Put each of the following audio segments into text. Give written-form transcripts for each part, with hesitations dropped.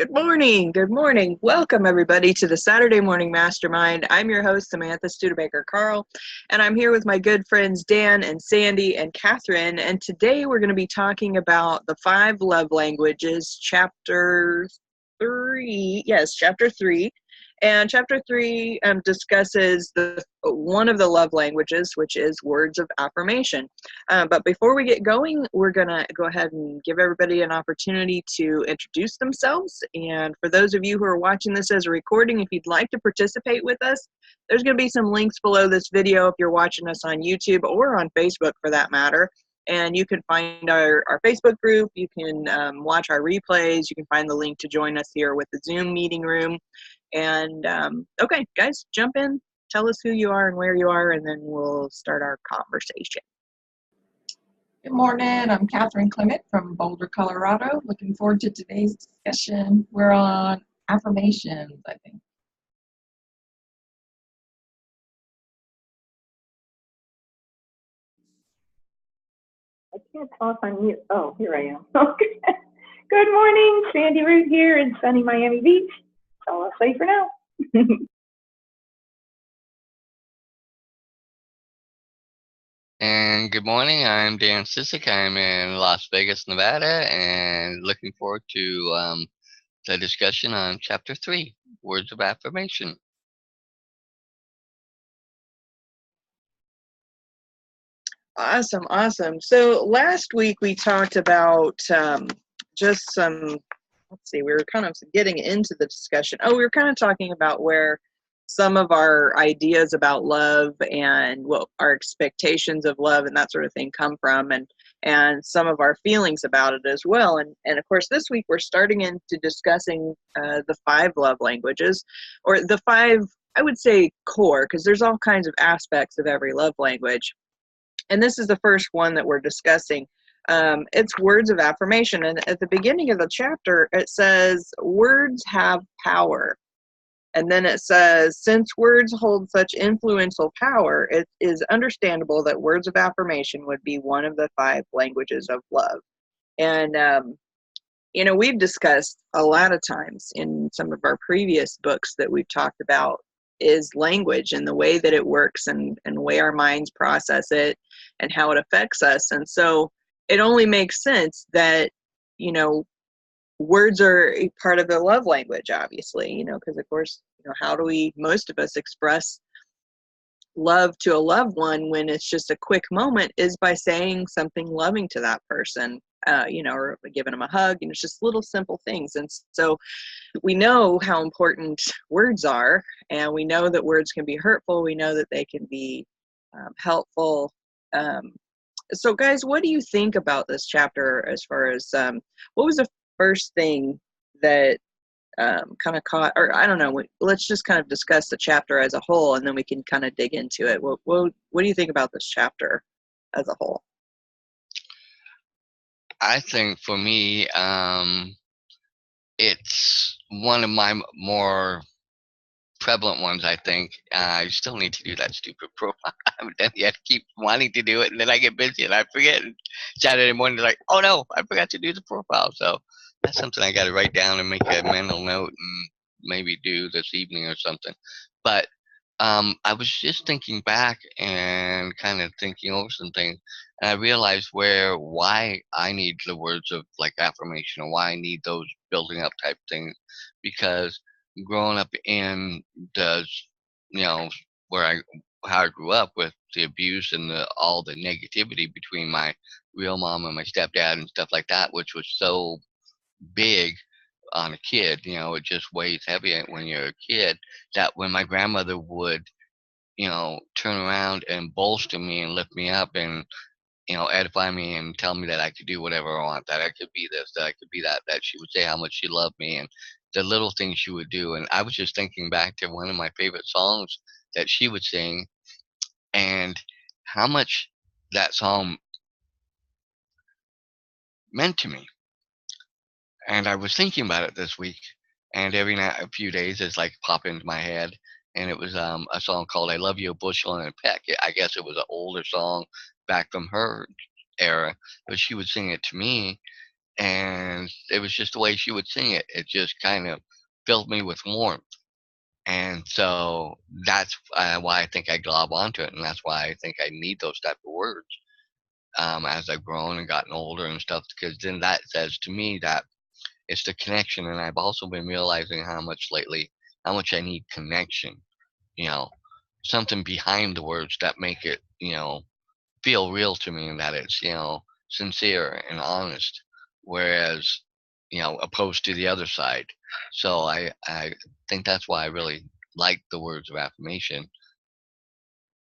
Good morning. Good morning. Welcome, everybody, to the Saturday Morning Mastermind. I'm your host, Samantha Studebaker-Carl, and I'm here with my good friends Dan and Sandy and Catherine. And today we're going to be talking about the 5 love languages, chapter 3. Yes, chapter 3. And chapter 3 discusses one of the love languages, which is words of affirmation. But before we get going, we're going to go ahead and give everybody an opportunity to introduce themselves. And for those of you who are watching this as a recording, if you'd like to participate with us, there's going to be some links below this video if you're watching us on YouTube or on Facebook for that matter. And you can find our Facebook group, you can watch our replays, you can find the link to join us here with the Zoom meeting room. And okay, guys, jump in, tell us who you are and where you are, and then we'll start our conversation. Good morning, I'm Catherine Clement from Boulder, Colorado. Looking forward to today's discussion. We're on affirmations, I think. I can't talk on mute. Oh, here I am. Okay. Good morning, Sandy Root here in sunny Miami Beach. That's all I'll say for now. And good morning, I'm Dan Sissick. I'm in Las Vegas, Nevada, and looking forward to the discussion on Chapter 3, Words of Affirmation. Awesome. So last week we talked about just some, we were kind of getting into the discussion. We were kind of talking about where some of our ideas about love and what our expectations of love and that sort of thing come from, and some of our feelings about it as well. And of course, this week we're starting into discussing the 5 love languages, or the 5, I would say, core, because there's all kinds of aspects of every love language. And this is the first one that we're discussing. It's words of affirmation. And at the beginning of the chapter, it says, words have power. And then it says, since words hold such influential power, it is understandable that words of affirmation would be one of the 5 languages of love. And, we've discussed a lot of times in some of our previous books that we've talked about is language and the way that it works and the way our minds process it and how it affects us. And so it only makes sense that, words are a part of the love language, obviously, because of course, how do most of us express love to a loved one when it's just a quick moment is by saying something loving to that person, or giving them a hug, it's just little simple things. And so we know how important words are, and we know that words can be hurtful. We know that they can be helpful. So guys, what do you think about this chapter as far as, what was the first thing that kind of caught, or I don't know, let's just kind of discuss the chapter as a whole, and then we can kind of dig into it. What do you think about this chapter as a whole? I think for me, it's one of my more prevalent ones, I think. I still need to do that stupid profile. I haven't done it yet. I keep wanting to do it, and then I get busy and I forget. And Saturday morning, like, oh no, I forgot to do the profile. So that's something I got to write down and make a mental note and maybe do this evening or something. But I was just thinking back and kind of thinking over some things, and I realized why I need the words of like affirmation, or why I need those building up type things, because growing up in the, where how I grew up with the abuse and all the negativity between my real mom and my stepdad and stuff like that, which was so big on a kid, it just weighs heavy when you're a kid, that when my grandmother would, turn around and bolster me and lift me up and, edify me and tell me that I could do whatever I want, that I could be this, that I could be that, that she would say how much she loved me and the little things she would do. And I was just thinking back to one of my favorite songs that she would sing, and how much that song meant to me. And I was thinking about it this week, and every night, a few days, it's like pop into my head. And it was a song called "I Love You a Bushel and a Peck." I guess it was an older song back from her era, but she would sing it to me. and it was just the way she would sing it. It just kind of filled me with warmth. And so that's why I think I glob onto it, and that's why I think I need those type of words as I've grown and gotten older and stuff, because then that says to me that it's the connection. And I've also been realizing how much lately, how much I need connection, you know, something behind the words that make it, feel real to me, and that it's, sincere and honest, whereas, opposed to the other side. So I think that's why I really like the words of affirmation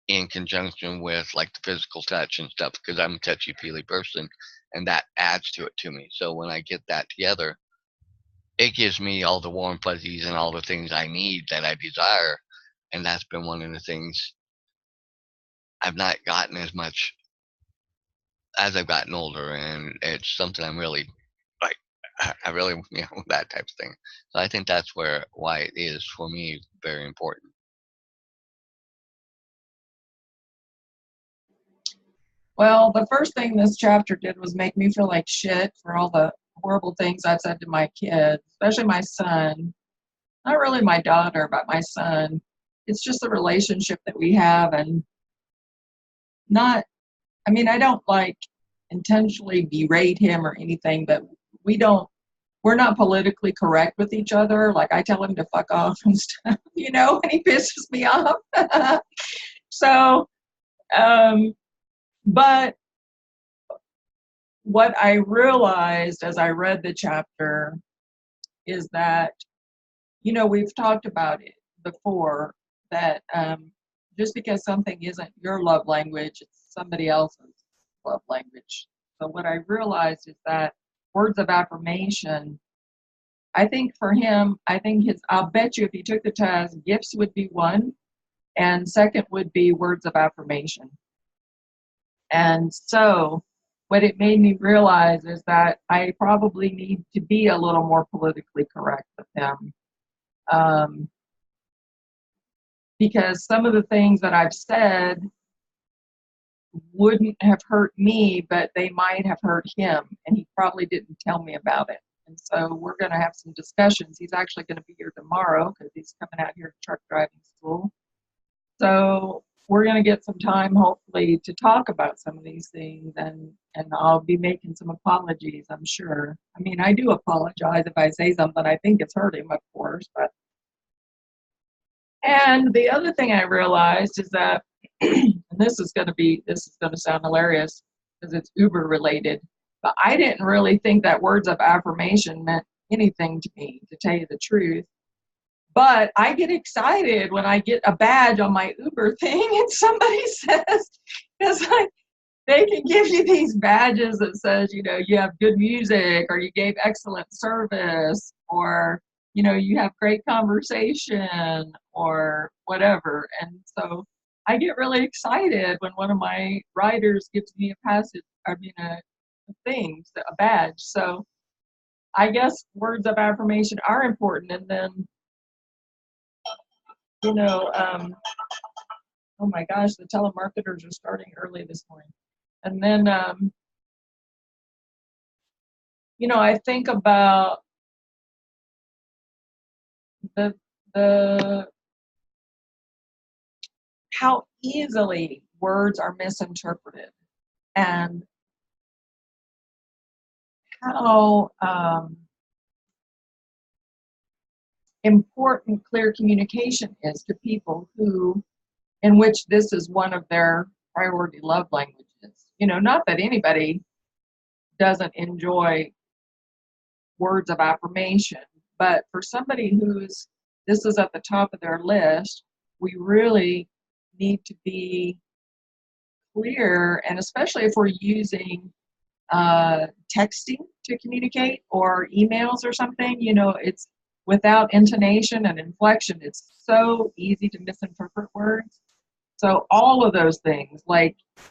in conjunction with like the physical touch and stuff, because I'm a touchy feely person, and that adds to it to me. So when I get that together, it gives me all the warm fuzzies and all the things I need that I desire. And that's been one of the things I've not gotten as much as I've gotten older, and it's something I'm really like. I really, that type of thing. So I think that's why it is for me very important. Well, the first thing this chapter did was make me feel like shit for all the horrible things I've said to my kids, especially my son. Not really my daughter, but my son. It's just the relationship that we have, and I don't like intentionally berate him or anything, but we're not politically correct with each other. Like, I tell him to fuck off and stuff, and he pisses me off. So, but what I realized as I read the chapter is that, we've talked about it before, that just because something isn't your love language, it's somebody else's love language. So what I realized is that words of affirmation, I think for him, I'll bet you if he took the test, gifts would be one, and second would be words of affirmation. And so what it made me realize is that I probably need to be a little more politically correct with him. Because some of the things that I've said wouldn't have hurt me, but they might have hurt him, and he probably didn't tell me about it. And so we're going to have some discussions. He's actually going to be here tomorrow because he's coming out here to truck driving school. So we're going to get some time, hopefully, to talk about some of these things, and I'll be making some apologies, I'm sure. I do apologize if I say something I think it's hurt him, of course. And the other thing I realized is that, and this is going to sound hilarious because it's Uber related, but I didn't really think that words of affirmation meant anything to me, to tell you the truth. But I get excited when I get a badge on my Uber thing and somebody says, because they can give you these badges that says, you have good music, or you gave excellent service, or, you have great conversation, or whatever. And so I get really excited when one of my riders gives me a badge. So I guess words of affirmation are important. And then, oh my gosh, the telemarketers are starting early this morning. And then, I think about the how easily words are misinterpreted, and how important clear communication is to people in which this is one of their priority love languages. Not that anybody doesn't enjoy words of affirmation, but for somebody this is at the top of their list, we really need to be clear, and especially if we're using texting to communicate, or emails or something, it's without intonation and inflection, it's so easy to misinterpret words. So all of those things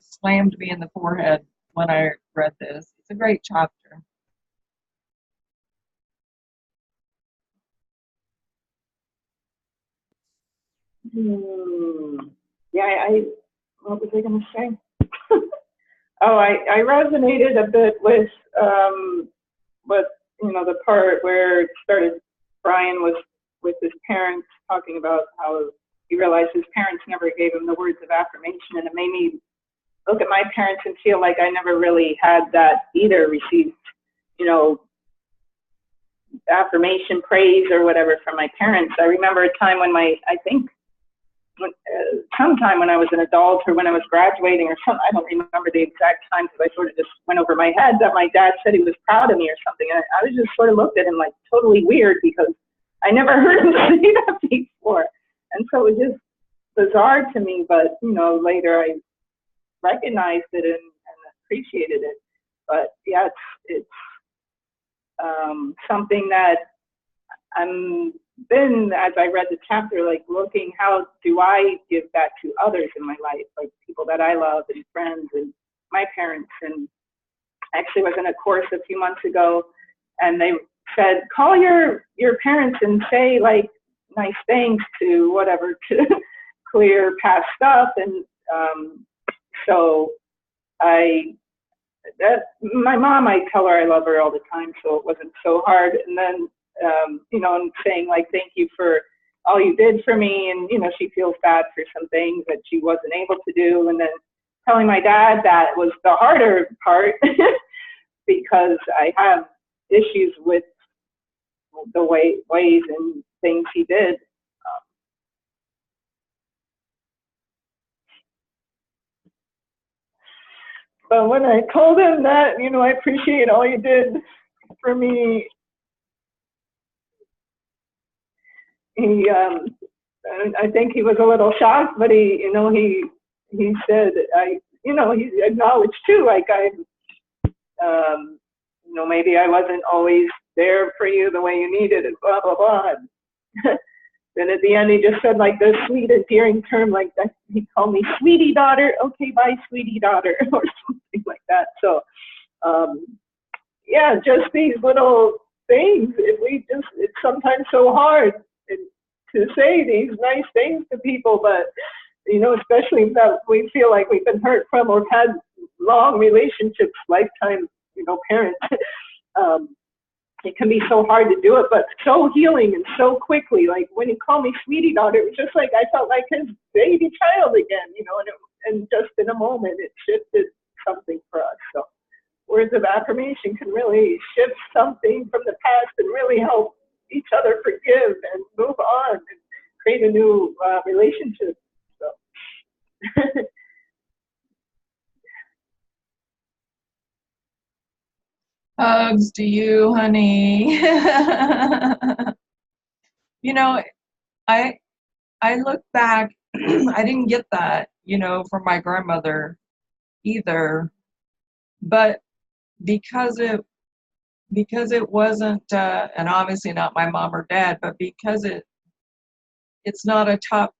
slammed me in the forehead when I read this. It's a great chapter. Yeah, what was I going to say? I resonated a bit with but the part where it started, Brian was with his parents talking about how he realized his parents never gave him the words of affirmation, and it made me look at my parents and feel like I never really had that either, received, affirmation, praise, or whatever from my parents. I remember a time when sometime when I was an adult or when I was graduating or something, I don't remember the exact time because I sort of just went over my head, that my dad said he was proud of me or something. And I was just sort of looked at him like totally weird because I never heard him say that before. And so it was just bizarre to me, but later I recognized it and appreciated it. But yeah, it's something that I'm then, as I read the chapter, like looking, how do I give back to others in my life, like people that I love and friends and my parents. And actually was in a course a few months ago, and they said, call your parents and say like nice things to whatever to clear past stuff. And so my mom, I tell her I love her all the time, so it wasn't so hard. And then and saying like, thank you for all you did for me. And, she feels bad for some things that she wasn't able to do. And then telling my dad that was the harder part because I have issues with the ways and things he did. But when I told him that, I appreciate all you did for me, he, I think he was a little shocked, but he said, he acknowledged too, like maybe I wasn't always there for you the way you needed and blah, blah, blah. Then at the end, he just said like the sweet endearing term, like that. He called me sweetie daughter. Okay, bye, sweetie daughter, or something like that. So, yeah, just these little things. It's sometimes so hard to say these nice things to people, but especially that we feel like we've been hurt from or had long relationships, lifetime, parents. It can be so hard to do it, but so healing and so quickly. Like when he called me sweetie daughter, it was just like I felt like his baby child again, and just in a moment it shifted something for us. So words of affirmation can really shift something from the past and really help each other forgive and move on and create a new relationship. So. Hugs to you, honey. I look back, I didn't get that, from my grandmother either, but because it wasn't, and obviously not my mom or dad, but because it's not a top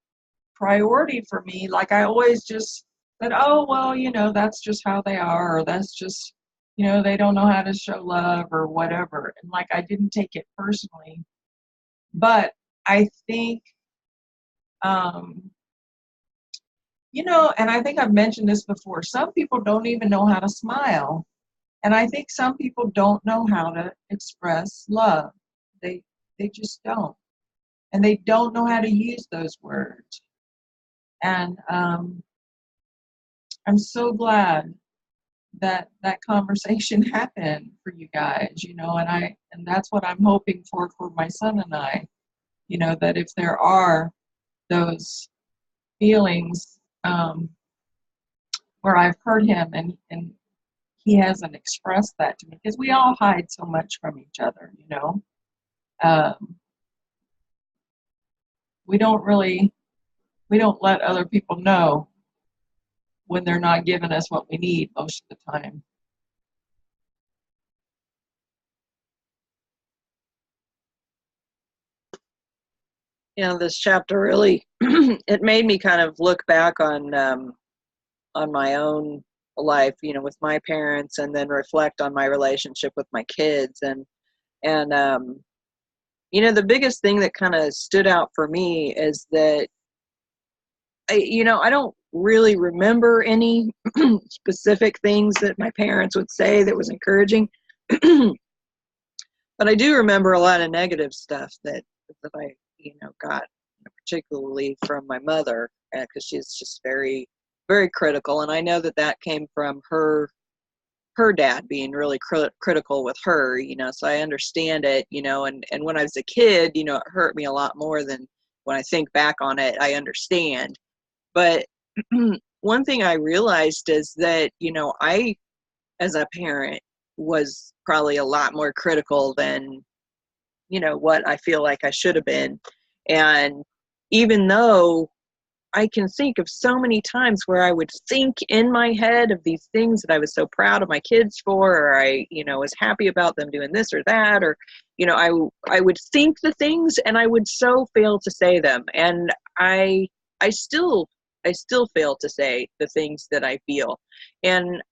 priority for me, like I always just said, oh, well, that's just how they are, or that's just, they don't know how to show love or whatever. And like, I didn't take it personally, but I think, and I think I've mentioned this before, some people don't even know how to smile. And I think some people don't know how to express love. They just don't. And they don't know how to use those words. And I'm so glad that conversation happened for you guys, and that's what I'm hoping for my son and I, that if there are those feelings where I've hurt him and he hasn't expressed that to me, because we all hide so much from each other, we don't let other people know when they're not giving us what we need most of the time. This chapter really, it made me kind of look back on my own life, with my parents, and then reflect on my relationship with my kids. And the biggest thing that kind of stood out for me is that, I don't really remember any specific things that my parents would say that was encouraging. But I do remember a lot of negative stuff that I, got, particularly from my mother, because she's just very, very critical. And I know that came from her dad being really critical with her, so I understand it, and when I was a kid, it hurt me a lot more than when I think back on it, I understand. But one thing I realized is that, I, as a parent, was probably a lot more critical than, what I feel like I should have been. And even though I can think of so many times where I would think in my head of these things that I was so proud of my kids for, or I, was happy about them doing this or that, or, I would think the things and I would so fail to say them. And I still fail to say the things that I feel. And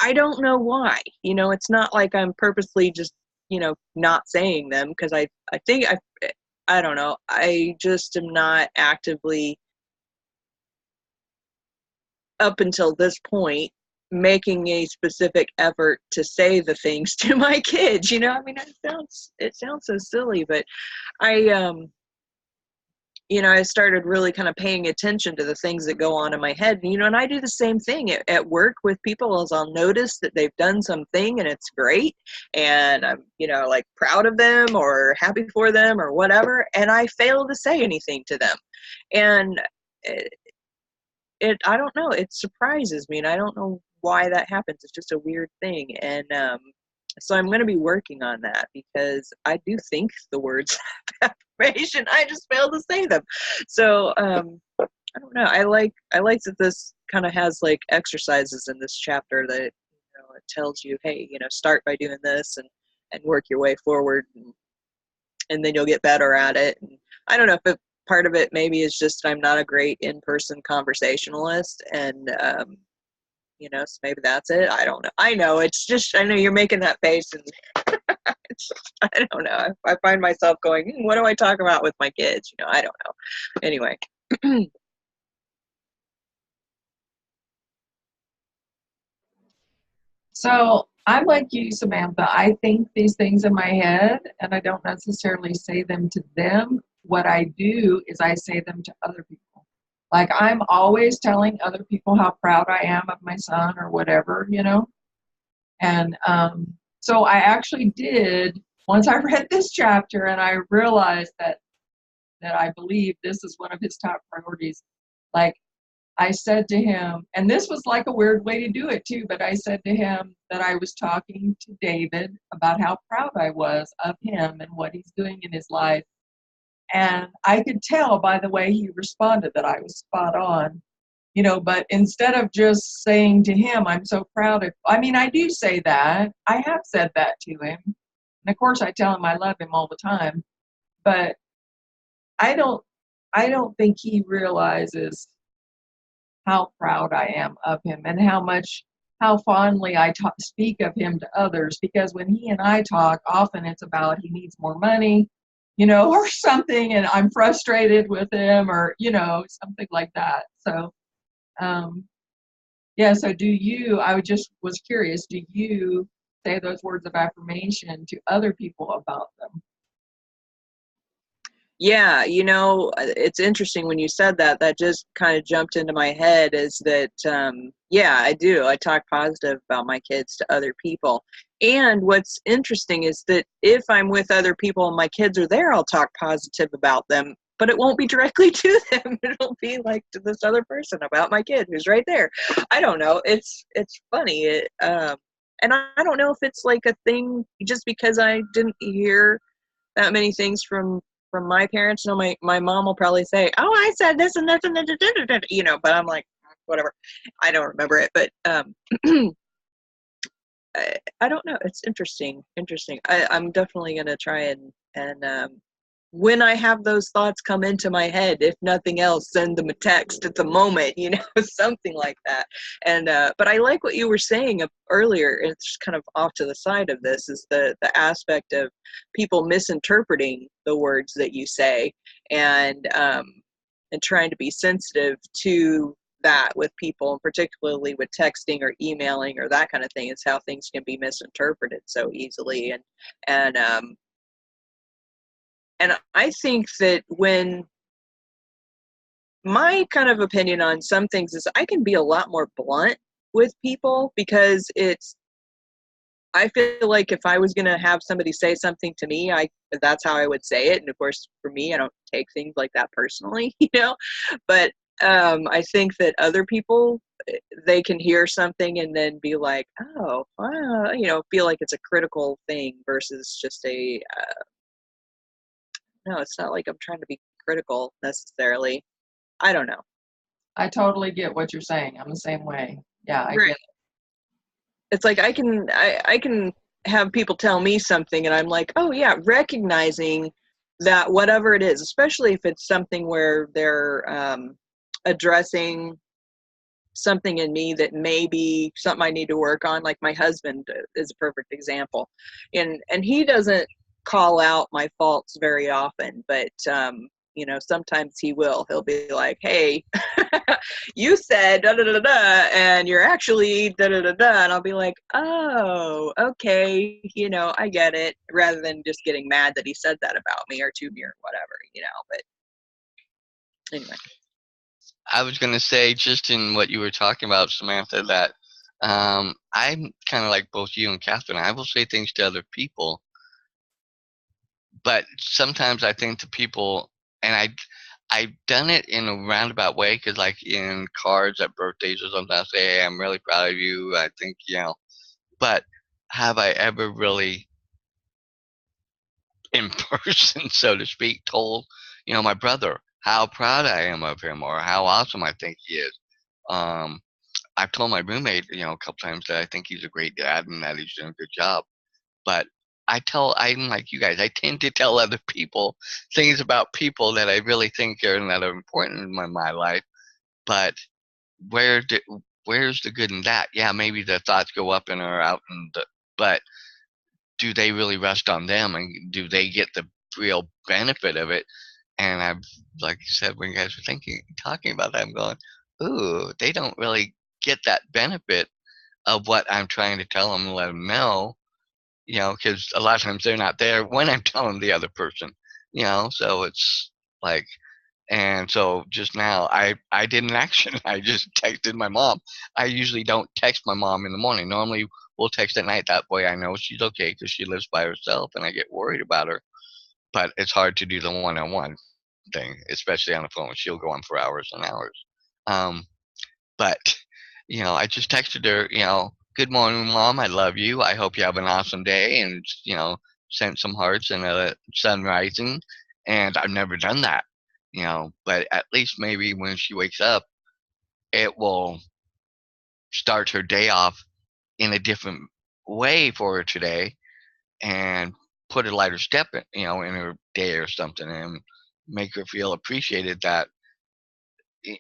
I don't know why, it's not like I'm purposely just, not saying them, because I think I don't know. I just am not actively, up until this point, making a specific effort to say the things to my kids. I mean, it sounds so silly, but I I started really kind of paying attention to the things that go on in my head. And I do the same thing at work with people, as I'll notice that they've done something and it's great. And I'm, like proud of them or happy for them or whatever. And I fail to say anything to them. And I don't know, it surprises me. And I don't know why that happens. It's just a weird thing. And, so I'm going to be working on that, because I do think the words of affirmation. I just fail to say them. So I don't know. I like that this kind of has like exercises in this chapter that it tells you, hey, start by doing this and work your way forward, and then you'll get better at it. And I don't know if part of it maybe is just I'm not a great in-person conversationalist, and so maybe that's it. I don't know. I know you're making that face, and I don't know. I find myself going, what do I talk about with my kids? I don't know. Anyway. So I'm like you, Samantha. I think these things in my head, and I don't necessarily say them to them. What I do is I say them to other people. Like, I'm always telling other people how proud I am of my son or whatever, And so I actually did, once I read this chapter and I realized that I believe this is one of his top priorities. Like, I said to him, and this was like a weird way to do it too, but I said to him that I was talking to David about how proud I was of him and what he's doing in his life. And I could tell by the way he responded that I was spot on, but instead of just saying to him, I'm so proud of, I do say that. I have said that to him. And of course I tell him I love him all the time, but I don't think he realizes how proud I am of him and how fondly I speak of him to others, because when he and I talk, often it's about he needs more money, or something, and I'm frustrated with him, or, something like that. So, so I was curious, do you say those words of affirmation to other people about them? Yeah, it's interesting when you said that. That just kind of jumped into my head, is that, I do. I talk positive about my kids to other people. And what's interesting is that if I'm with other people and my kids are there, I'll talk positive about them, but it won't be directly to them. It'll be like to this other person about my kid who's right there. I don't know. It's funny. And I don't know if it's like a thing just because I didn't hear that many things from my parents. My mom will probably say, oh, I said this and this and that, but I'm like, whatever. I don't remember it, but I don't know. It's interesting. I'm definitely going to try and when I have those thoughts come into my head, if nothing else, send them a text at the moment, something like that. And but I like what you were saying earlier. It's kind of off to the side of this, is the aspect of people misinterpreting the words that you say, and trying to be sensitive to that with people, and particularly with texting or emailing or that kind of thing, is how things can be misinterpreted so easily. And I think that when my kind of opinion on some things is I can be a lot more blunt with people, because I feel like if I was going to have somebody say something to me, that's how I would say it. And of course, for me, I don't take things like that personally, but I think that other people, they can hear something and then be like, oh, wow, feel like it's a critical thing versus just no, it's not like I'm trying to be critical necessarily. I don't know. I totally get what you're saying. I'm the same way. Yeah, I get it. It's like I can have people tell me something and I'm like, oh yeah, recognizing that whatever it is, especially if it's something where they're addressing something in me that may be something I need to work on. Like my husband is a perfect example, and he doesn't call out my faults very often, but sometimes he'll be like, hey, you said da da da da, and you're actually da da da da, and I'll be like, oh, okay, I get it, rather than just getting mad that he said that about me or to me or whatever, but anyway. I was going to say, just in what you were talking about, Samantha, that I'm kind of like both you and Catherine. I will say things to other people, but sometimes I think to people, and I've done it in a roundabout way, because like in cards at birthdays or something, I say, hey, I'm really proud of you. I think, but have I ever really in person, so to speak, told, my brother how proud I am of him or how awesome I think he is? I've told my roommate, a couple times that I think he's a great dad and that he's doing a good job. But I'm like you guys, I tend to tell other people things about people that I really think are and that are important in my life. But where's the good in that? Yeah, maybe the thoughts go up and are out, but do they really rest on them, and do they get the real benefit of it? And I've, like you said, when you guys were talking about that, I'm going, ooh, they don't really get that benefit of what I'm trying to tell them and let them know, because a lot of times they're not there when I'm telling the other person, so it's like, and so just now I did an action. I just texted my mom. I usually don't text my mom in the morning. Normally we'll text at night. That way I know she's okay, because she lives by herself and I get worried about her. But it's hard to do the one-on-one thing, especially on the phone. She'll go on for hours and hours. But I just texted her, good morning, Mom. I love you. I hope you have an awesome day, and sent some hearts and a sun rising. And I've never done that, but at least maybe when she wakes up, it will start her day off in a different way for her today, and put a lighter step in her day or something, and make her feel appreciated that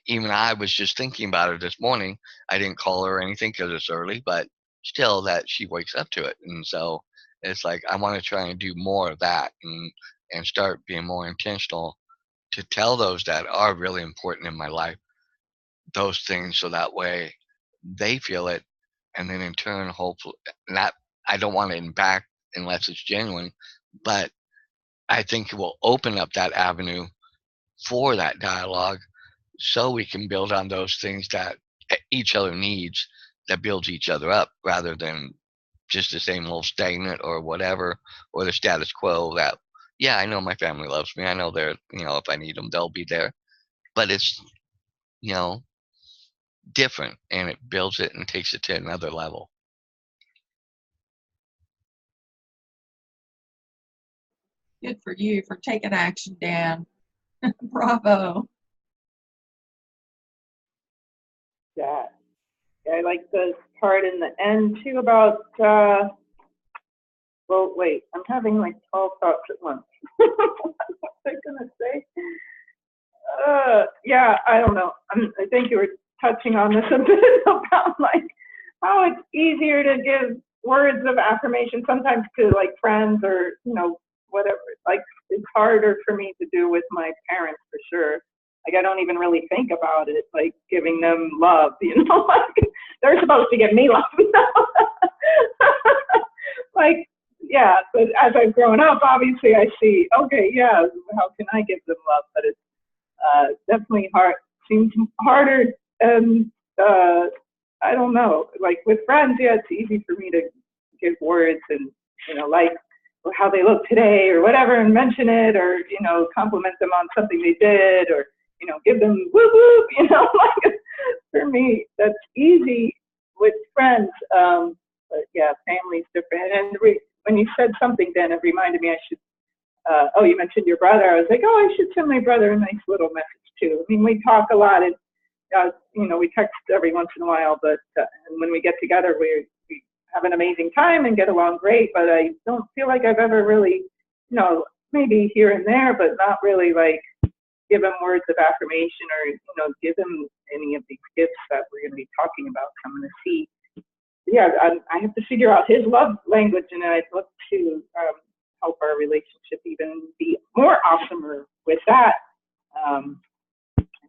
even I was just thinking about her this morning. I didn't call her or anything because it's early, but still that she wakes up to it. And so it's like I want to try and do more of that, and start being more intentional to tell those that are really important in my life those things, so that way they feel it, and then in turn, hopefully, not, I don't want it back unless it's genuine, but I think it will open up that avenue for that dialogue, so we can build on those things that each other needs, that builds each other up, rather than just the same old stagnant or whatever, or the status quo that, yeah, I know my family loves me. I know they're, if I need them, they'll be there. But it's, you know, different, and it builds it and takes it to another level. Good for you for taking action, Dan. Bravo. Yeah. I like the part in the end too about, well, wait, I'm having like 12 thoughts at once. What was I going to say? Yeah, I don't know. I think you were touching on this a bit about like how it's easier to give words of affirmation sometimes to like friends or, whatever. Like it's harder for me to do with my parents for sure. Like, I don't even really think about it, like giving them love, you know, like they're supposed to give me love. Like, yeah, but as I've grown up, obviously I see, okay, yeah, how can I give them love? But it's definitely hard, seems harder. And I don't know, like with friends, yeah, it's easy for me to give words and, you know, like how they look today or whatever and mention it, or, you know, compliment them on something they did, or, you know, give them woo woo, you know, like for me, that's easy with friends. But yeah, family's different. And when you said something, then it reminded me I should, oh, you mentioned your brother. I was like, oh, I should send my brother a nice little message too. I mean, we talk a lot, and, you know, we text every once in a while, but and when we get together, we have an amazing time and get along great, but I don't feel like I've ever really, you know, maybe here and there, but not really like give him words of affirmation, or, you know, give him any of these gifts that we're going to be talking about. So I'm going to see. Yeah, I have to figure out his love language, and I'd love to help our relationship even be more awesomer with that. And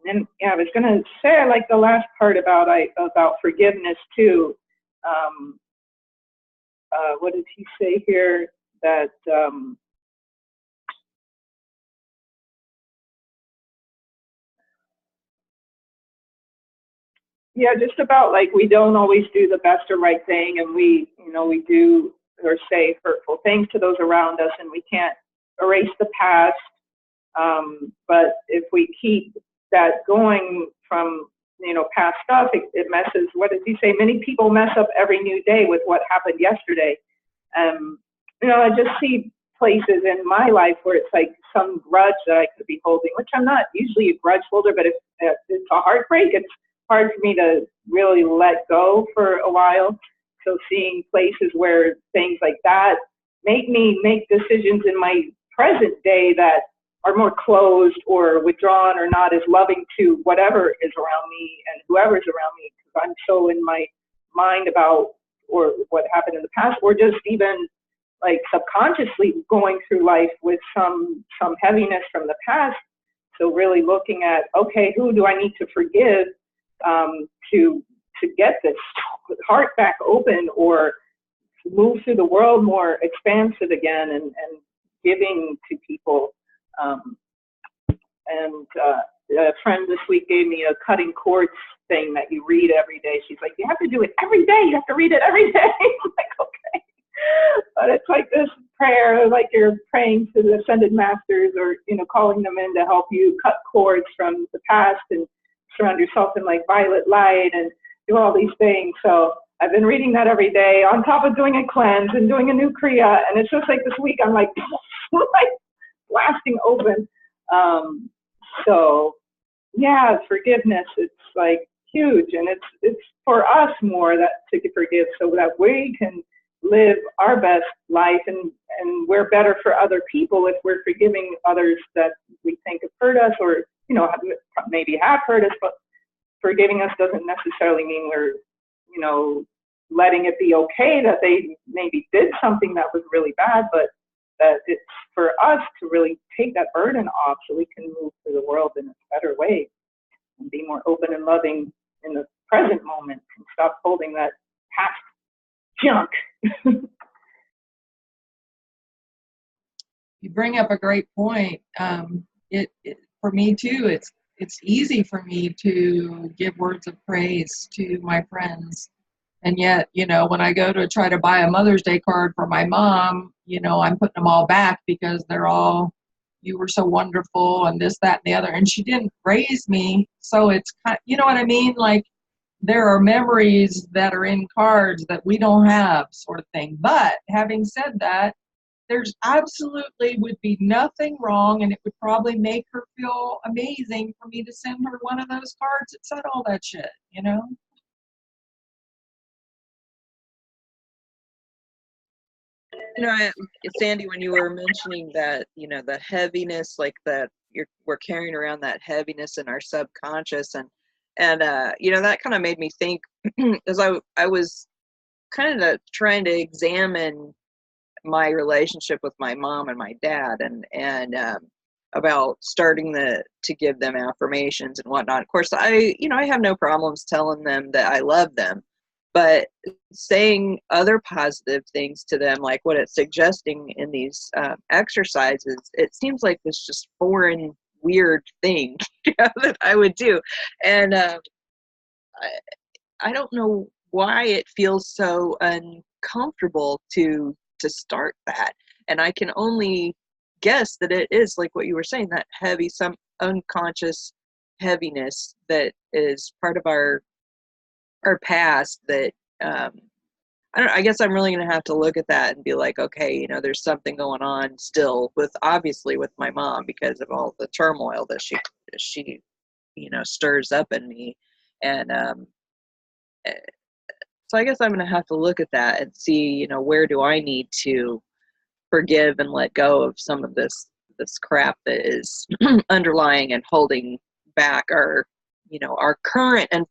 then, yeah, I was going to say, I like the last part about forgiveness too. What did he say here? That yeah, just about like we don't always do the best or right thing, and we, you know, we do or say hurtful things to those around us, and we can't erase the past. But if we keep that going from, you know, past stuff, it messes. What does he say? Many people mess up every new day with what happened yesterday. You know, I just see places in my life where it's like some grudge that I could be holding, which I'm not usually a grudge holder, but if it's a heartbreak, it's hard for me to really let go for a while. So seeing places where things like that make me make decisions in my present day that are more closed or withdrawn or not as loving to whatever is around me and whoever's around me, because I'm so in my mind about or what happened in the past, or just even like subconsciously going through life with some heaviness from the past. So really looking at, okay, who do I need to forgive to get this heart back open, or move through the world more expansive again, and giving to people. A friend this week gave me a cutting cords thing that you read every day. She's like, you have to do it every day. You have to read it every day. I'm like, okay. But it's like this prayer, like you're praying to the ascended masters, or, you know, calling them in to help you cut cords from the past and surround yourself in like violet light and do all these things. So I've been reading that every day on top of doing a cleanse and doing a new Kriya. And it's just like this week I'm like, like blasting open. So yeah, forgiveness, it's like huge, and it's for us more that to forgive, so that we can live our best life, and we're better for other people if we're forgiving others that we think have hurt us, or, you know, maybe have hurt us. But forgiving us doesn't necessarily mean we're, you know, letting it be okay that they maybe did something that was really bad, but that it's for us to really take that burden off, so we can move through the world in a better way and be more open and loving in the present moment, and stop holding that past junk. You bring up a great point. For me too, it's easy for me to give words of praise to my friends. And yet, you know, when I go to try to buy a Mother's Day card for my mom, you know, I'm putting them all back because they're all, you were so wonderful and this, that, and the other. And she didn't raise me. So it's kind of, you know what I mean? Like, there are memories that are in cards that we don't have, sort of thing. But having said that, there's absolutely would be nothing wrong, and it would probably make her feel amazing for me to send her one of those cards that said all that shit, you know? You know, Sandy, when you were mentioning that, you know, the heaviness, like that we're carrying around that heaviness in our subconscious, and you know, that kind of made me think, as I was kind of trying to examine my relationship with my mom and my dad, and about starting to give them affirmations and whatnot. Of course, I have no problems telling them that I love them, but saying other positive things to them, like what it's suggesting in these exercises, it seems like this just foreign, weird thing that I would do. And I don't know why it feels so uncomfortable to start that. And I can only guess that it is like what you were saying, that heavy, some unconscious heaviness that is part of our past that I guess I'm really going to have to look at that and be like, okay, there's something going on still obviously with my mom because of all the turmoil that she stirs up in me. And so I guess I'm going to have to look at that and see, where do I need to forgive and let go of some of this crap that is underlying and holding back our current and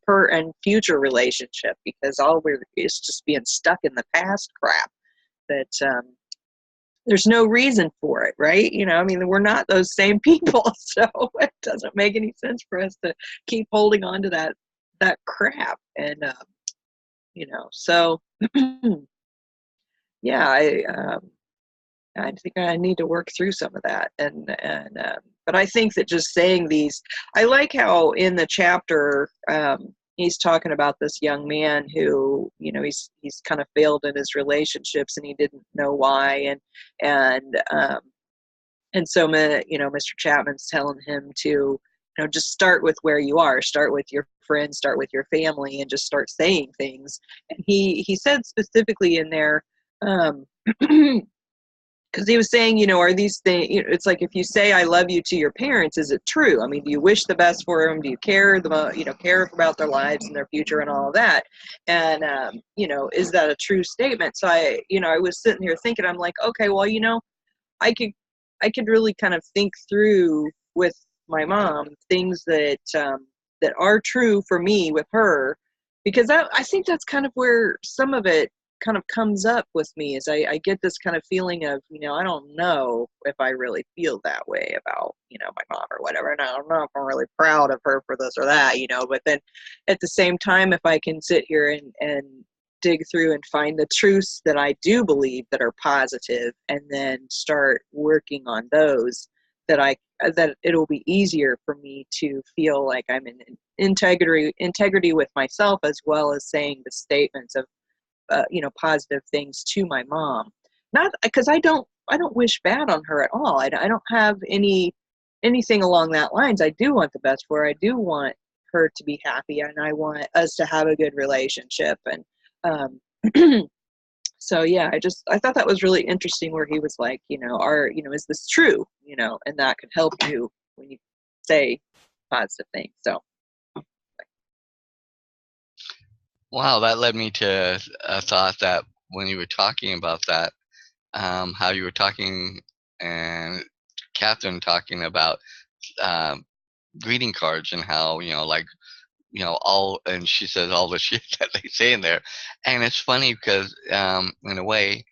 future relationship, because all is just being stuck in the past crap that there's no reason for it, right? I mean, we're not those same people, so it doesn't make any sense for us to keep holding on to that crap. And so yeah, I think I need to work through some of that, but I think that just saying these, I like how in the chapter he's talking about this young man who, he's kind of failed in his relationships and he didn't know why, and so Mr. Chapman's telling him to just start with where you are, start with your friends, start with your family, and just start saying things. And he said specifically in there. Because he was saying, are these things, it's like if you say I love you to your parents, is it true? I mean, do you wish the best for them? Do you care care about their lives and their future and all of that? And is that a true statement? So I was sitting here thinking, I'm like, okay, well, I could really kind of think through with my mom things that are true for me with her, because I think that's kind of where some of it kind of comes up with me, is I get this kind of feeling of, I don't know if I really feel that way about, my mom or whatever. And I don't know if I'm really proud of her for this or that, but then at the same time, if I can sit here and dig through and find the truths that I do believe that are positive, and then start working on those, that it'll be easier for me to feel like I'm in integrity with myself, as well as saying the statements of positive things to my mom. Not because I don't wish bad on her at all. I don't have anything along that lines. I do want the best for her. I do want her to be happy, and I want us to have a good relationship. And so yeah, I thought that was really interesting, where he was like, is this true? And that could help you when you say positive things. So Wow, that led me to a thought that when you were talking about that, how you were talking and Catherine talking about um, greeting cards, and how, like, all, and she says all the shit that they say in there. And it's funny because, in a way,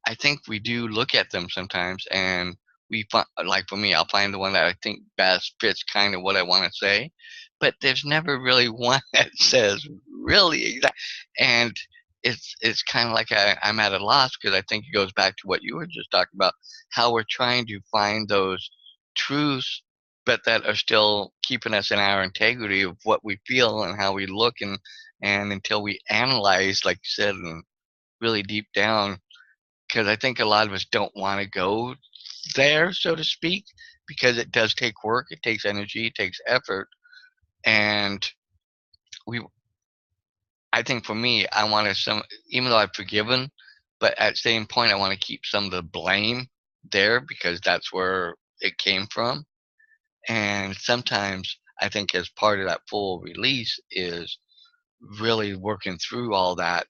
I think we do look at them sometimes, and we find, like for me, I'll find the one that I think best fits kind of what I want to say, but there's never really one that says really exact. And it's kind of like I'm at a loss, because I think it goes back to what you were just talking about, how we're trying to find those truths, but that are still keeping us in our integrity of what we feel and how we look, and until we analyze, like you said, and really deep down, because I think a lot of us don't want to go there, so to speak, because it does take work, it takes energy, it takes effort, and we. I think for me, I want to even though I've forgiven, but at the same point, I want to keep some of the blame there, because that's where it came from. And sometimes I think as part of that full release is really working through all that,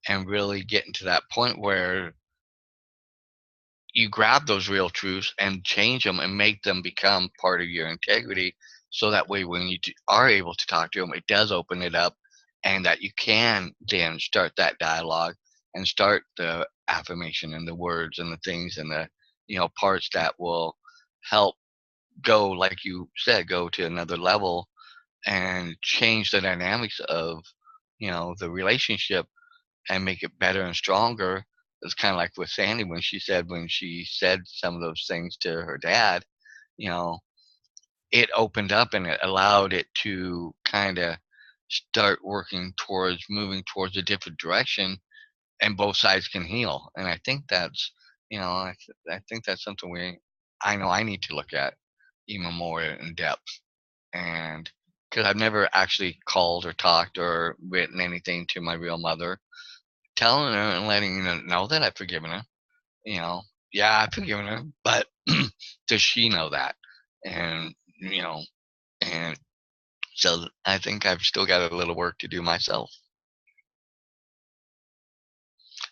and really getting to that point where you grab those real truths and change them and make them become part of your integrity. So that way, when you are able to talk to them, it does open it up, and that you can then start that dialogue and start the affirmation and the words and the things and the, parts that will help go, like you said, go to another level and change the dynamics of, the relationship and make it better and stronger. It's kind of like with Sandy when she said some of those things to her dad, you know, it opened up and it allowed it to kind of start moving towards a different direction, and both sides can heal. And I think that's, I think that's something I know I need to look at even more in depth. And because I've never actually called or talked or written anything to my real mother, telling her and letting her know that I've forgiven her. Yeah, I've forgiven her, but does she know that? And and so I think I've still got a little work to do myself.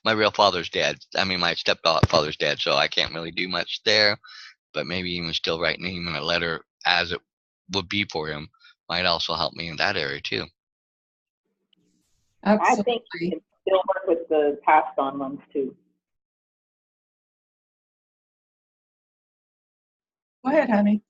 My real father's dead. I mean, my stepfather's dead, so I can't really do much there. But maybe even still writing him a letter as it would be for him might also help me in that area too. I think you Absolutely. can still work with the passed on ones too. Go ahead, honey.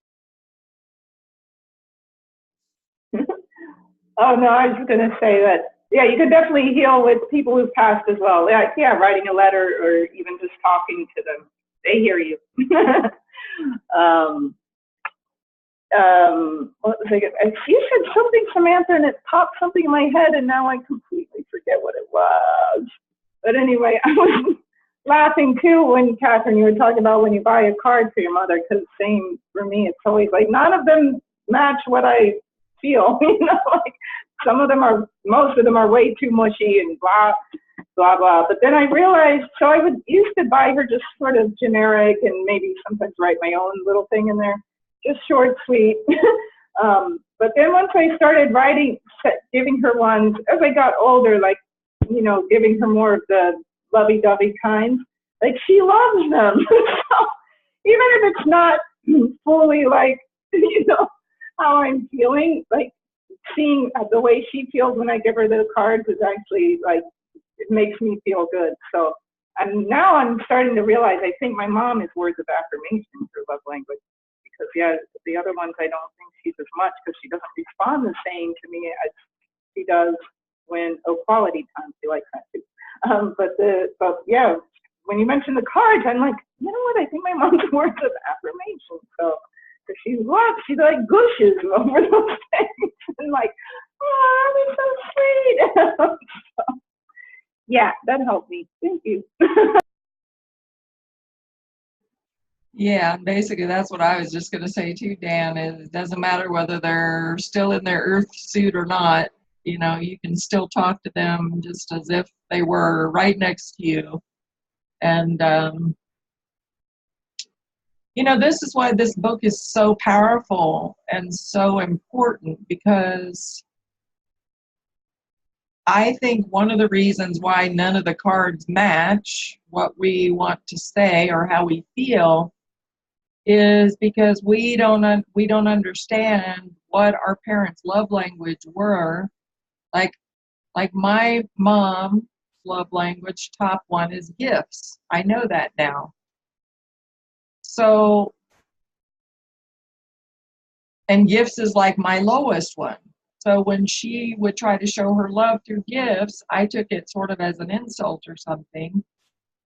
Oh no, I was just going to say that, yeah, you can definitely heal with people who've passed as well. Yeah, writing a letter or even just talking to them. They hear you. um, what was I going you said something, Samantha, and it popped something in my head, and now I completely forget what it was. But anyway, I was laughing too when, Catherine, you were talking about when you buy a card for your mother, because same for me, it's always like none of them match what I feel, like most of them are way too mushy and blah, blah, blah. But then I realized, so I used to buy her just sort of generic and maybe sometimes write my own little thing in there, just short, sweet. But then once I started giving her ones, as I got older, like, giving her more of the lovey-dovey kinds, like she loves them. So even if it's not fully like, how I'm feeling, like seeing the way she feels when I give her the cards is actually like, it makes me feel good. So now I'm starting to realize I think my mom is words of affirmation, her love language. Because yeah, the other ones I don't think she's as much, because she doesn't respond the same to me as she does when quality time. She likes that too. But yeah, when you mention the cards, I'm like, you know what? I think my mom's words of affirmation. So she like gushes over those things and like, oh, they're so sweet. So, yeah, that helped me. Thank you. Yeah, basically that's what I was just going to say too, Dan, is it doesn't matter whether they're still in their earth suit or not, you can still talk to them just as if they were right next to you. And, this is why this book is so powerful and so important, because I think one of the reasons why none of the cards match what we want to say or how we feel is because we don't understand what our parents' love language were. Like my mom's love language, top one is gifts. I know that now. So, and gifts is like my lowest one. So when she would try to show her love through gifts, I took it sort of as an insult or something.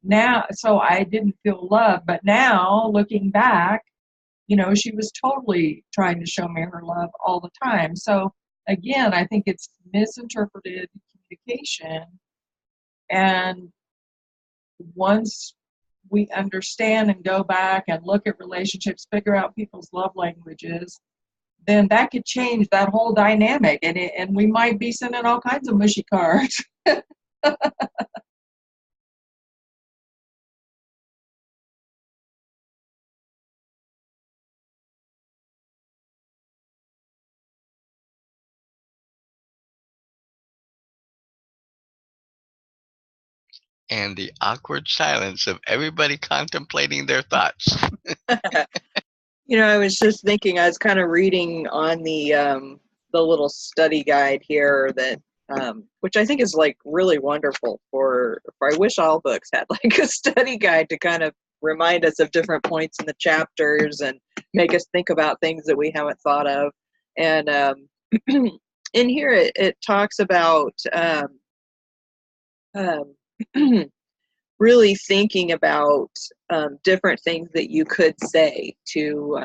Now, so I didn't feel love. But now, looking back, she was totally trying to show me her love all the time. So again, I think it's misinterpreted communication. And once we understand and go back and look at relationships, figure out people's love languages, then that could change that whole dynamic. And we might be sending all kinds of mushy cards. And the awkward silence of everybody contemplating their thoughts. I was just thinking, I was kind of reading on the little study guide here that which I think is like really wonderful for I wish all books had like a study guide to kind of remind us of different points in the chapters and make us think about things that we haven't thought of. And in here it talks about um, really thinking about different things that you could say to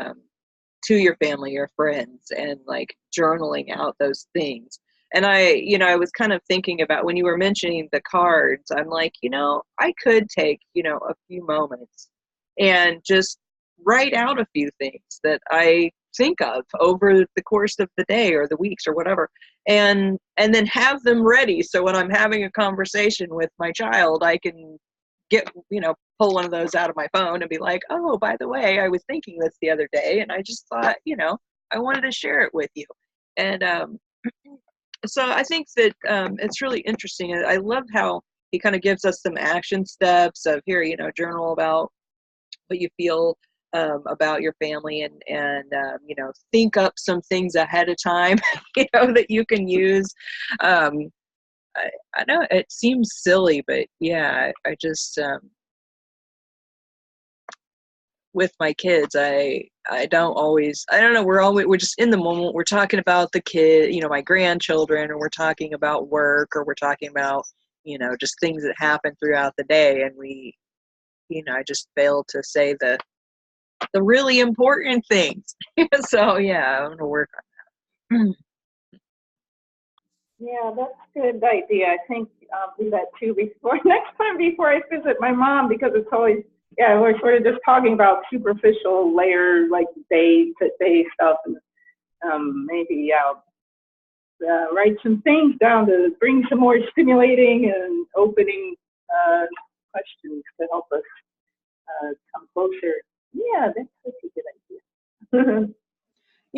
your family or friends, and like journaling out those things. And I was kind of thinking about when you were mentioning the cards, I'm like, I could take, a few moments and just write out a few things that I think of over the course of the day or the weeks or whatever, and then have them ready. So when I'm having a conversation with my child, I can get, pull one of those out of my phone and be like, oh, by the way, I was thinking this the other day, and I just thought, I wanted to share it with you. And so I think that it's really interesting. I love how he kind of gives us some action steps of here, journal about what you feel about your family, and think up some things ahead of time, that you can use. I know it seems silly, but yeah, I just with my kids, I don't always, I don't know, we're just in the moment. We're talking about the kid, my grandchildren, or we're talking about work, or we're talking about, just things that happen throughout the day. And I just fail to say the really important things. So yeah, I'm going to work on that. Yeah, that's a good idea. I think I'll do that too next time before I visit my mom, because it's always, yeah, we're sort of just talking about superficial layer, like day-to-day stuff. And maybe I'll write some things down to bring some more stimulating and opening questions to help us come closer. Yeah, that's such a good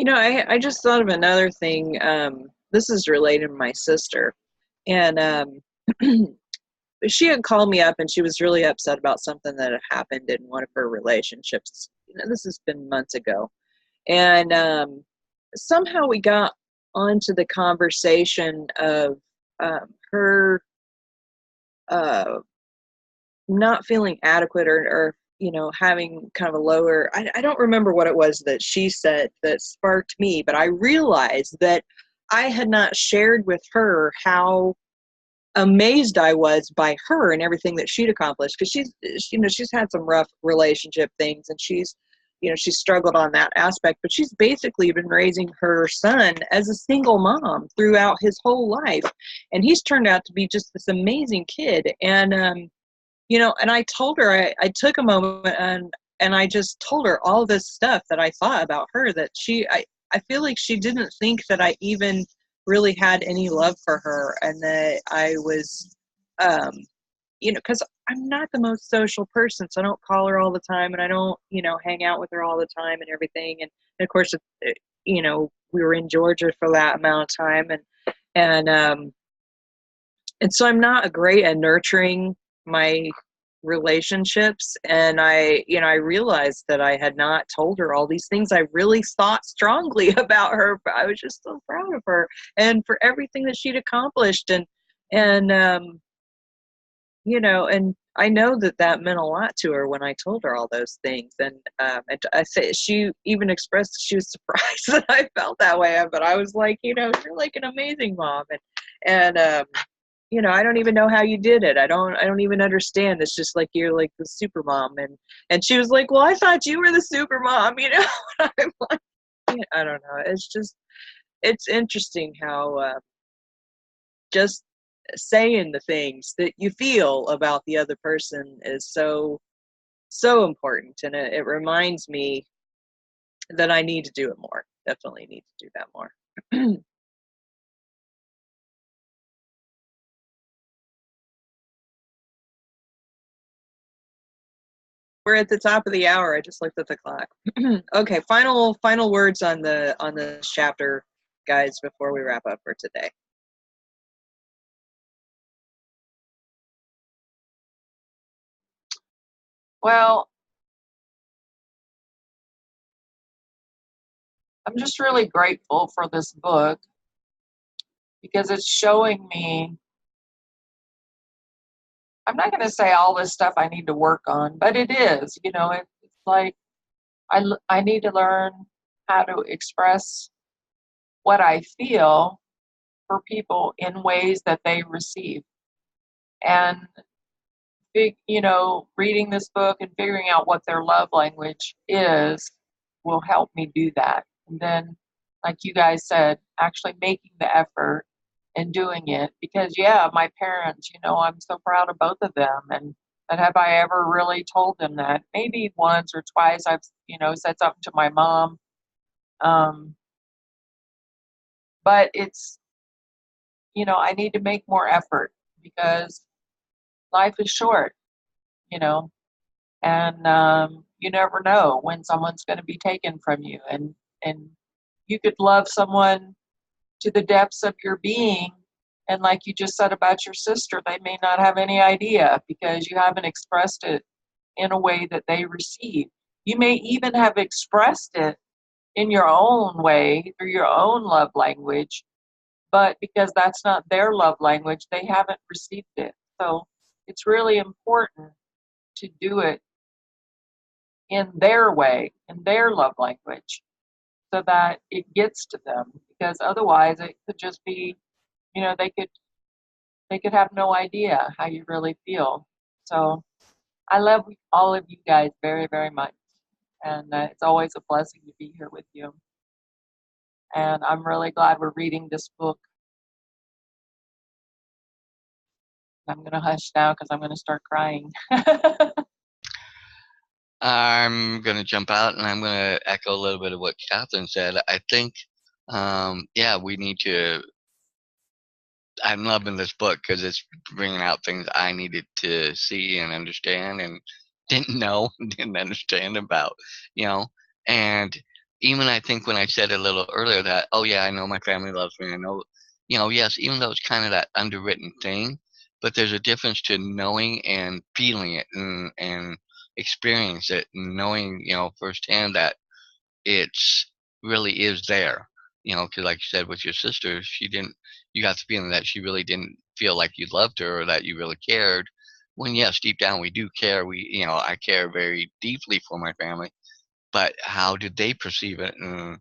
idea. I just thought of another thing. This is related to my sister. And she had called me up, and she was really upset about something that had happened in one of her relationships. This has been months ago. And somehow we got onto the conversation of her not feeling adequate, or having kind of a lower, I don't remember what it was that she said that sparked me, but I realized that I had not shared with her how amazed I was by her and everything that she'd accomplished, because she's had some rough relationship things, and she's struggled on that aspect, but she's basically been raising her son as a single mom throughout his whole life, and he's turned out to be just this amazing kid. And and I told her, I took a moment, and I just told her all this stuff that I thought about her, that I feel like she didn't think that I even really had any love for her, and that I was, because I'm not the most social person, so I don't call her all the time, and I don't, hang out with her all the time and everything. And of course, we were in Georgia for that amount of time, and so I'm not great at nurturing my relationships. And I realized that I had not told her all these things I really thought strongly about her, but I was just so proud of her and for everything that she'd accomplished. And and I know that meant a lot to her when I told her all those things. And I say, she even expressed that she was surprised that I felt that way, but I was like, you're like an amazing mom. And I don't even know how you did it. I don't even understand. It's just like you're like the super mom. And she was like, well, I thought you were the super mom, I'm like, I don't know. It's interesting how just saying the things that you feel about the other person is so important. And it reminds me that I need to do it more. Definitely need to do that more. We're at the top of the hour. I just looked at the clock. Okay, final words on this chapter, guys, before we wrap up for today. Well, I'm just really grateful for this book, because it's showing me I'm not going to say all this stuff I need to work on, but it is, it's like I need to learn how to express what I feel for people in ways that they receive. And, reading this book and figuring out what their love language is will help me do that. And then, like you guys said, actually making the effort and doing it. Because, yeah, my parents, I'm so proud of both of them. And have I ever really told them that? Maybe once or twice I've, said something to my mom. But it's, I need to make more effort because life is short, and you never know when someone's going to be taken from you. And you could love someone to the depths of your being. And like you just said about your sister, they may not have any idea because you haven't expressed it in a way that they receive. You may even have expressed it in your own way through your own love language, but because that's not their love language, they haven't received it. So it's really important to do it in their way, in their love language, so that it gets to them. Because otherwise it could just be, they could have no idea how you really feel. So I love all of you guys very, very much. And it's always a blessing to be here with you. And I'm really glad we're reading this book. I'm going to hush now because I'm going to start crying. I'm going to jump out and I'm going to echo a little bit of what Catherine said. I think, we need to. I'm loving this book because it's bringing out things I needed to see and understand and didn't know, didn't understand about, you know. And even I think when I said a little earlier that, oh, yeah, I know my family loves me. I know, yes, even though it's kind of that underwritten thing, but there's a difference to knowing and feeling it and experience it and knowing, firsthand that it's really is there, because like you said with your sister, she didn't, you got the feeling that she really didn't feel like you loved her or that you really cared. When yes, deep down we do care. I care very deeply for my family, but how did they perceive it? And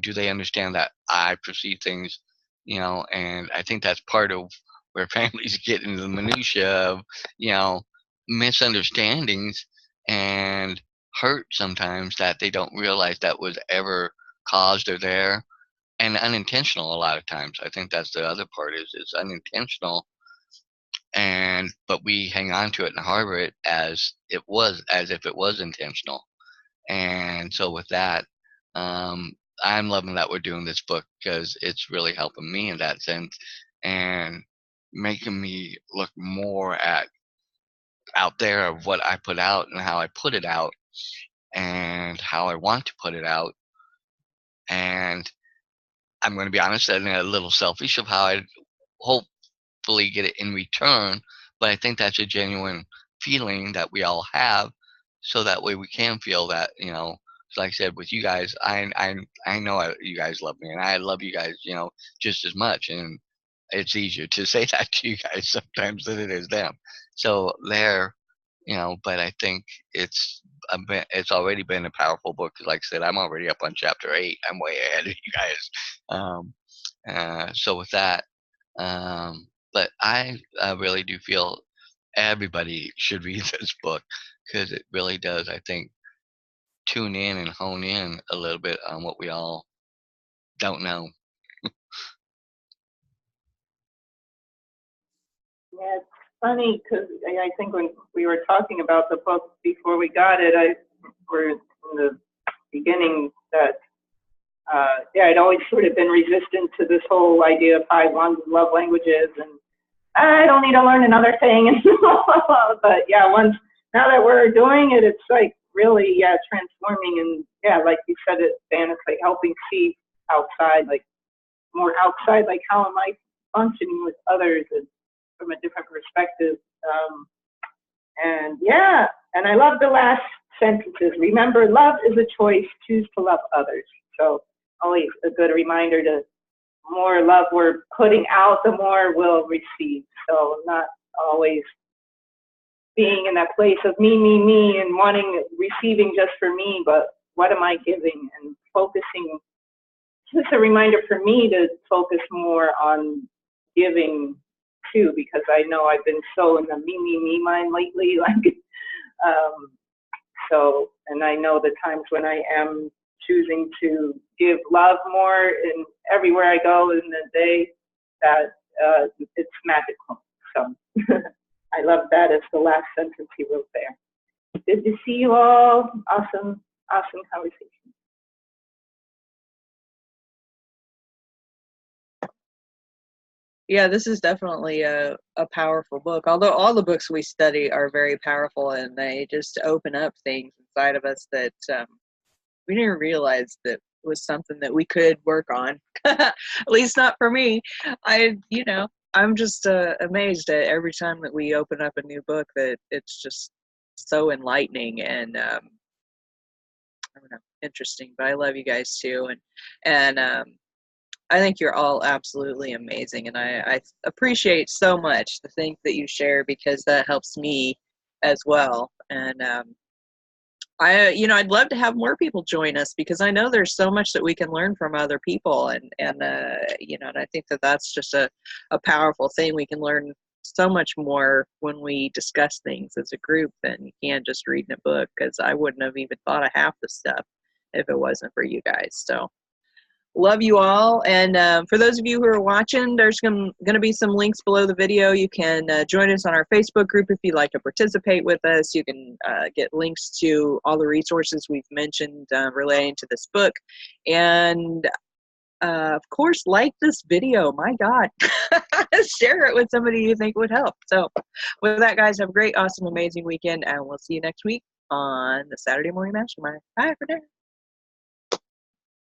do they understand that I perceive things, and I think that's part of where families get into the minutia of, you know, misunderstandings and hurt sometimes that they don't realize that was ever caused or there and unintentional a lot of times. I think that's the other part is it's unintentional but we hang on to it and harbor it as if it was intentional. And so with that, um, I'm loving that we're doing this book because it's really helping me in that sense and making me look more at out there of what I put out and how I put it out and how I want to put it out. And I'm going to be honest, and a little selfish of how I hopefully get it in return. But I think that's a genuine feeling that we all have, so that way we can feel that, like I said, with you guys, I know you guys love me, and I love you guys, just as much. And it's easier to say that to you guys sometimes than it is them. So there, but I think it's already been a powerful book. 'Cause like I said, I'm already up on chapter 8. I'm way ahead of you guys. So with that, but I really do feel everybody should read this book because it really does, I think, tune in and hone in a little bit on what we all don't know. Yeah, it's funny because I think when we were talking about the book before we got it, we're in the beginning that I'd always sort of been resistant to this whole idea of 5 love languages, and I don't need to learn another thing. But yeah, now that we're doing it, it's like really transforming, and like you said, Dan, it's like helping see outside, like more outside, like how am I functioning with others and from a different perspective. And I love the last sentences. Remember, love is a choice. Choose to love others. So always a good reminder to more love we're putting out, the more we'll receive. So not always being in that place of me, and wanting, receiving just for me, but what am I giving? And focusing, just a reminder for me to focus more on giving too, because I know I've been so in the me mind lately, like, so, and I know the times when I am choosing to give love more and everywhere I go in the day, that it's magical. So I love that as the last sentence he wrote there. Good to see you all. Awesome conversation. Yeah, this is definitely a powerful book. Although all the books we study are very powerful, and they just open up things inside of us that we didn't realize that was something that we could work on. At least not for me. I'm just amazed at every time that we open up a new book that it's just so enlightening and I don't know, interesting. But I love you guys too, and I think you're all absolutely amazing, and I appreciate so much the things that you share, because that helps me as well. And I'd love to have more people join us, because I know there's so much that we can learn from other people, and I think that that's just a powerful thing. We can learn so much more when we discuss things as a group than you can just reading a book, because I wouldn't have even thought of half the stuff if it wasn't for you guys. So love you all. And for those of you who are watching, there's going to be some links below the video. You can join us on our Facebook group if you'd like to participate with us. You can get links to all the resources we've mentioned relating to this book. And of course, like this video. My God, share it with somebody you think would help. So with that, guys, have a great, awesome, amazing weekend, and we'll see you next week on the Saturday Morning Mastermind. Bye for now.